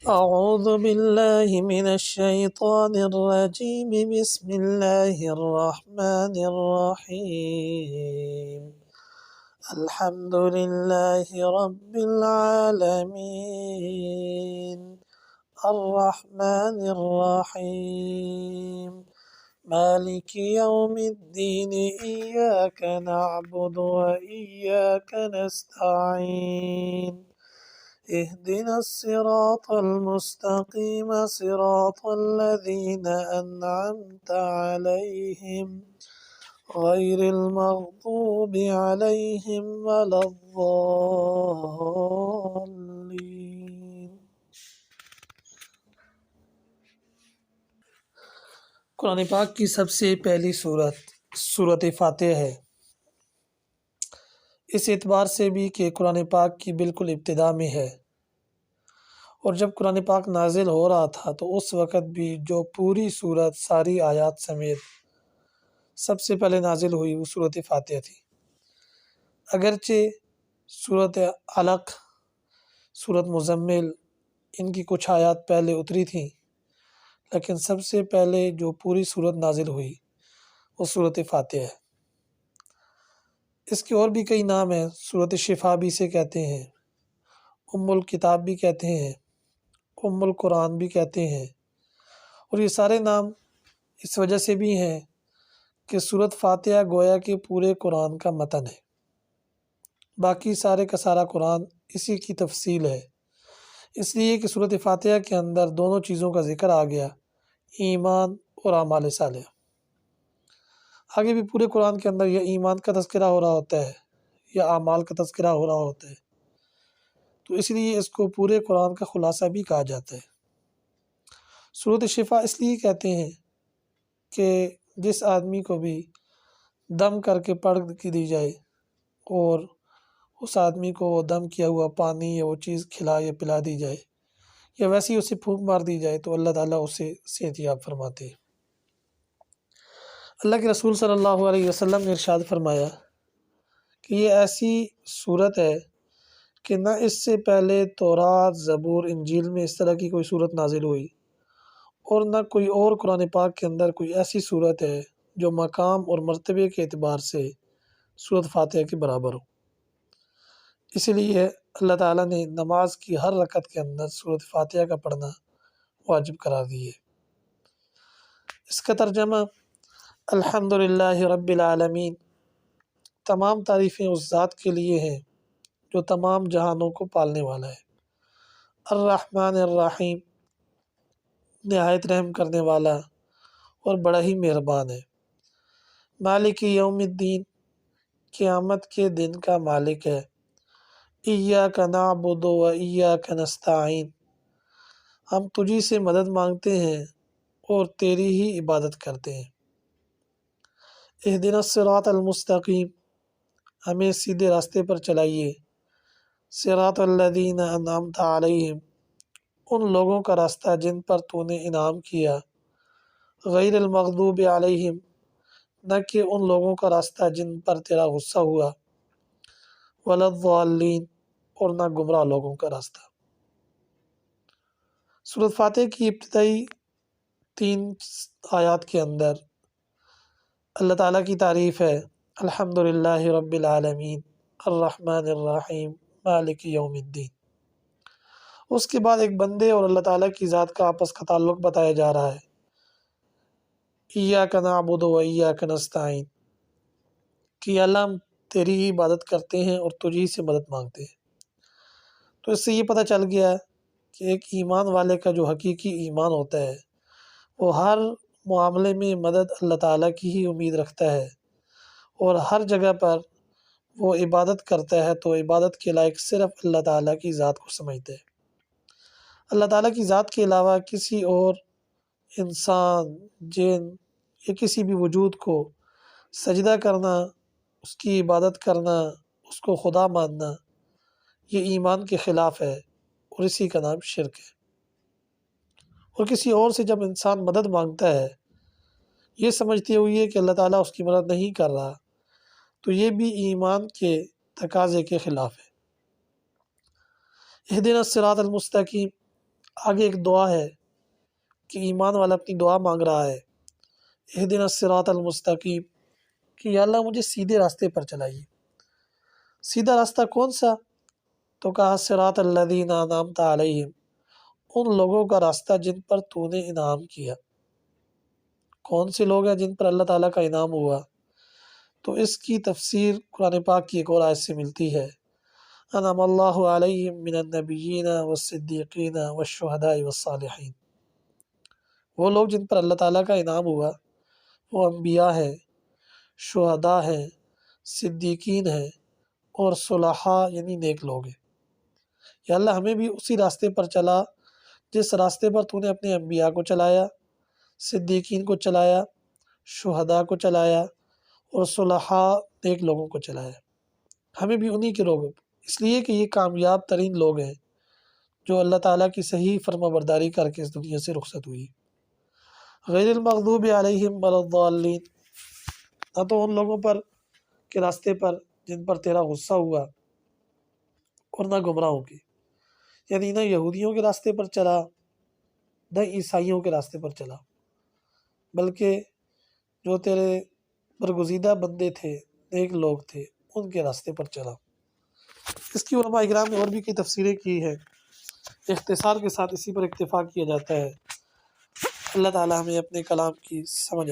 أعوذ بالله من الشيطان الرجيم بسم الله الرحمن الرحيم الحمد لله رب العالمين الرحمن الرحيم مالك يوم الدين إياك نعبد وإياك نستعين اهدنا الصراط المستقيم صراط الذين أنعمت عليهم غير المغضوب عليهم ولا الضالين۔ قرآن پاک کی سب سے پہلی سورت فاتحہ ہے، اس اعتبار سے بھی کہ قرآن پاک کی بالکل ابتدا میں ہے، اور جب قرآن پاک نازل ہو رہا تھا تو اس وقت بھی جو پوری صورت ساری آیات سمیت سب سے پہلے نازل ہوئی وہ صورت فاتحہ تھی۔ اگرچہ صورت علق، صورت مزمل، ان کی کچھ آیات پہلے اتری تھیں، لیکن سب سے پہلے جو پوری صورت نازل ہوئی وہ صورت فاتحہ ہے۔ اس کے اور بھی کئی نام ہیں، صورت شفا بھی اسے کہتے ہیں، ام الکتاب بھی کہتے ہیں، ام القرآن بھی کہتے ہیں، اور یہ سارے نام اس وجہ سے بھی ہیں کہ صورت فاتحہ گویا کہ پورے قرآن کا متن ہے، باقی سارے کا سارا قرآن اسی کی تفصیل ہے، اس لیے کہ صورت فاتحہ کے اندر دونوں چیزوں کا ذکر آ گیا، ایمان اور اعمال صالحہ۔ آگے بھی پورے قرآن کے اندر یا ایمان کا تذکرہ ہو رہا ہوتا ہے یا اعمال کا تذکرہ ہو رہا ہوتا ہے، تو اس لیے اس کو پورے قرآن کا خلاصہ بھی کہا جاتا ہے۔ صورت شفا اس لیے کہتے ہیں کہ جس آدمی کو بھی دم کر کے پڑھ کے دی جائے اور اس آدمی کو وہ دم کیا ہوا پانی یا وہ چیز کھلا یا پلا دی جائے یا ویسے ہی اسے پھونک مار دی جائے تو اللہ تعالیٰ اسے صحت یاب فرماتے ہیں۔ اللہ کے رسول صلی اللہ علیہ وسلم نے ارشاد فرمایا کہ یہ ایسی صورت ہے کہ نہ اس سے پہلے تورات، زبور، انجیل میں اس طرح کی کوئی صورت نازل ہوئی، اور نہ کوئی اور قرآن پاک کے اندر کوئی ایسی صورت ہے جو مقام اور مرتبے کے اعتبار سے صورت فاتحہ کے برابر ہو۔ اسی لیے اللہ تعالیٰ نے نماز کی ہر رکعت کے اندر صورت فاتحہ کا پڑھنا واجب قرار دی ہے۔ اس کا ترجمہ الحمدللہ رب العالمین، تمام تعریفیں اس ذات کے لیے ہیں جو تمام جہانوں کو پالنے والا ہے، الرحمن الرحیم، نہایت رحم کرنے والا اور بڑا ہی مہربان ہے، مالک یوم الدین، قیامت کے دن کا مالک ہے، ایاک نعبد و ایاک نستعین، ہم تجھی سے مدد مانگتے ہیں اور تیری ہی عبادت کرتے ہیں، اہدنا الصراط المستقیم، ہمیں سیدھے راستے پر چلائیے، صراط الذین انعمت علیہم، ان لوگوں کا راستہ جن پر تو نے انعام کیا، غیر المغضوب علیہم، نہ کہ ان لوگوں کا راستہ جن پر تیرا غصہ ہوا، ولا الضالین، اور نہ گمراہ لوگوں کا راستہ۔ سورۃ فاتحہ کی ابتدائی 3 آیات کے اندر اللہ تعالیٰ کی تعریف ہے، الحمدللہ رب العالمین الرحمن الرحیم مالک یوم الدین۔ اس کے بعد ایک بندے اور اللہ تعالیٰ کی ذات کا آپس کا تعلق بتایا جا رہا ہے، ایاک نعبد و ایاک نستعین، کہ اللہ ہم تیری ہی عبادت کرتے ہیں اور تجھی سے مدد مانگتے ہیں۔ تو اس سے یہ پتہ چل گیا کہ ایک ایمان والے کا جو حقیقی ایمان ہوتا ہے وہ ہر معاملے میں مدد اللہ تعالیٰ کی ہی امید رکھتا ہے، اور ہر جگہ پر وہ عبادت کرتا ہے تو عبادت کے لائق صرف اللہ تعالیٰ کی ذات کو سمجھتا ہے۔ اللہ تعالیٰ کی ذات کے علاوہ کسی اور انسان، جن یا کسی بھی وجود کو سجدہ کرنا، اس کی عبادت کرنا، اس کو خدا ماننا، یہ ایمان کے خلاف ہے اور اسی کا نام شرک ہے۔ اور کسی اور سے جب انسان مدد مانگتا ہے یہ سمجھتے ہوئے کہ اللہ تعالیٰ اس کی مدد نہیں کر رہا، تو یہ بھی ایمان کے تقاضے کے خلاف ہے۔ اہدنا الصراط المستقیم، آگے ایک دعا ہے کہ ایمان والا اپنی دعا مانگ رہا ہے، اہدنا الصراط المستقیم، کہ یا اللہ مجھے سیدھے راستے پر چلائیے۔ سیدھا راستہ کون سا؟ تو کہا صراط الذین انعمت علیہم، ان لوگوں کا راستہ جن پر تو نے انعام کیا۔ کون سے لوگ ہیں جن پر اللہ تعالیٰ کا انعام ہوا؟ تو اس کی تفسیر قرآن پاک کی ایک اور آیت سے ملتی ہے، انعم اللہ علیہم من النبیین والصدیقین والشہداء والصالحین۔ وہ لوگ جن پر اللہ تعالیٰ کا انعام ہوا وہ انبیاء ہیں، شہداء ہیں، صدیقین ہیں اور صلحاء یعنی نیک لوگ ہیں۔ یا اللہ ہمیں بھی اسی راستے پر چلا جس راستے پر تو نے اپنے انبیاء کو چلایا، صدیقین کو چلایا، شہداء کو چلایا اور صلحاء نیک لوگوں کو چلایا۔ ہمیں بھی انہی کے لوگ، اس لیے کہ یہ کامیاب ترین لوگ ہیں جو اللہ تعالیٰ کی صحیح فرما برداری کر کے اس دنیا سے رخصت ہوئی۔ غیر المغضوب علیہم ولا الضالین، نہ تو ان لوگوں پر کے راستے پر جن پر تیرا غصہ ہوا اور نہ گمراہوں کے، یعنی نہ یہودیوں کے راستے پر چلا نہ عیسائیوں کے راستے پر چلا، بلکہ جو تیرے برگزیدہ بندے تھے، نیک لوگ تھے، ان کے راستے پر چلا۔ اس کی علماء اکرام نے اور بھی کئی تفسیریں کی ہیں، اختصار کے ساتھ اسی پر اکتفا کیا جاتا ہے۔ اللہ تعالی ہمیں اپنے کلام کی سمجھ